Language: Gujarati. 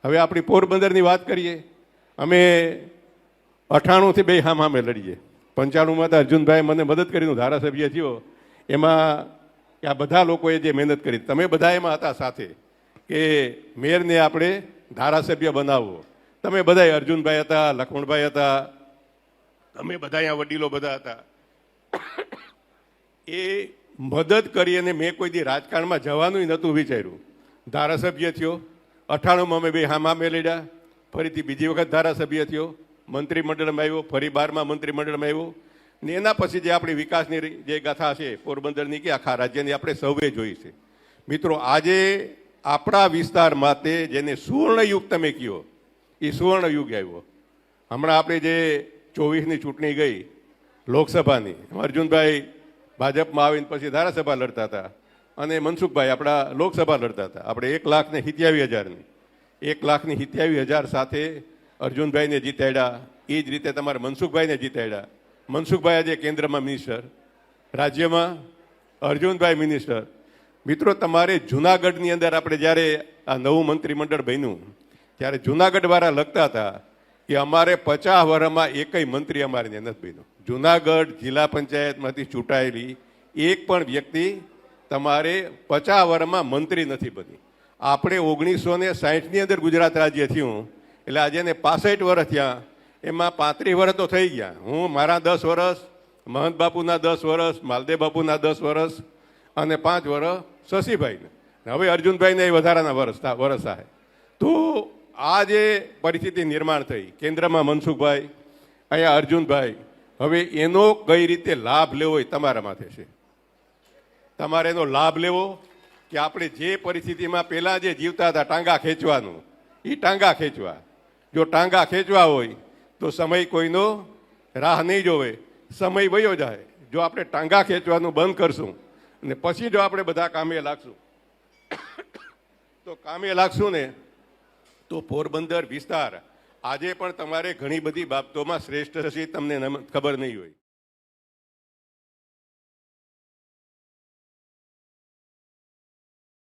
હવે આપણી પોરબંદરની વાત કરીએ, અમે 98થી બે સામે લડીએ. 95માં તો અર્જુનભાઈ મને મદદ કરીને ધારાસભ્ય થયો. એમાં આ બધા લોકોએ જે મહેનત કરી, તમે બધા એમાં હતા સાથે, કે મેયરને આપણે ધારાસભ્ય બનાવવો. તમે બધા, અર્જુનભાઈ હતા, લખમણભાઈ હતા, તમે બધા અહીંયા વડીલો બધા હતા. એ મદદ કરી અને મેં કોઈ દી રાજકારણમાં જવાનું નહોતું વિચાર્યું. ધારાસભ્ય થયો. 98માં અમે બે સામે લડ્યા. ફરીથી બીજી વખત ધારાસભ્ય થયો, મંત્રીમંડળમાં આવ્યો, ફરી 12માં મંત્રીમંડળમાં આવ્યો. ને એના પછી જે આપણી વિકાસની જે ગાથા છે પોરબંદરની કે આખા રાજ્યની, આપણે સૌએ જોઈ છે. મિત્રો, આજે આપણા વિસ્તાર માટે જેને સુવર્ણયુગ તમે કહો, એ સુવર્ણયુગ આવ્યો. હમણાં આપણે જે 24ની ચૂંટણી ગઈ લોકસભાની, અર્જુનભાઈ ભાજપમાં આવીને પછી ધારાસભા લડતા હતા અને મનસુખભાઈ આપણા લોકસભા લડતા હતા. આપણે 1,87,000ની 1,87,000 સાથે અર્જુનભાઈને જીતાડ્યા. એ જ રીતે તમારે મનસુખભાઈને જીતાડ્યા. મનસુખભાઈ આજે કેન્દ્રમાં મિનિસ્ટર, રાજ્યમાં અર્જુનભાઈ મિનિસ્ટર. મિત્રો, તમારે જુનાગઢની અંદર આપણે જ્યારે આ નવું મંત્રીમંડળ બન્યું ત્યારે જુનાગઢવાળા લખતા હતા કે અમારે 50 વર્ષમાં એકય મંત્રી અમારે નથી બન્યો. જુનાગઢ જિલ્લા પંચાયતમાંથી ચૂંટાયેલી એક પણ વ્યક્તિ તમારે 50 વર્ષમાં મંત્રી નથી બની. આપણે 1960ની અંદર ગુજરાત રાજ્ય થયું, એટલે આજે એને 65 વર્ષ થયા. એમાં 35 વર્ષ તો થઈ ગયા. હું મારા 10 વર્ષ, મહંત બાપુના 10 વર્ષ, માલદેવ બાપુના 10 વર્ષ અને 5 વર્ષ શશીભાઈને, હવે અર્જુનભાઈને એ વધારાના વર્ષ થાય. તો આ જે પરિસ્થિતિ નિર્માણ થઈ, કેન્દ્રમાં મનસુખભાઈ, અહીંયા અર્જુનભાઈ, હવે એનો કઈ રીતે લાભ લેવો એ તમારા માથે છે. તમારે એનો લાભ લેવો કે આપણે જે પરિસ્થિતિમાં પહેલાં જે જીવતા હતા ટાંગા ખેંચવાનું, એ ટાંગા ખેંચવા. જો ટાંગા ખેંચવા હોય તો સમય કોઈનો રાહ નહીં જોવે, સમય વયો જાય. જો આપણે ટાંગા ખેંચવાનું બંધ કરશું અને પછી જો આપણે બધા કામે લાગશું ને તો પોરબંદર વિસ્તાર આજે પણ તમારે ઘણી બધી બાબતોમાં શ્રેષ્ઠ છે, તમને ખબર નહીં હોય.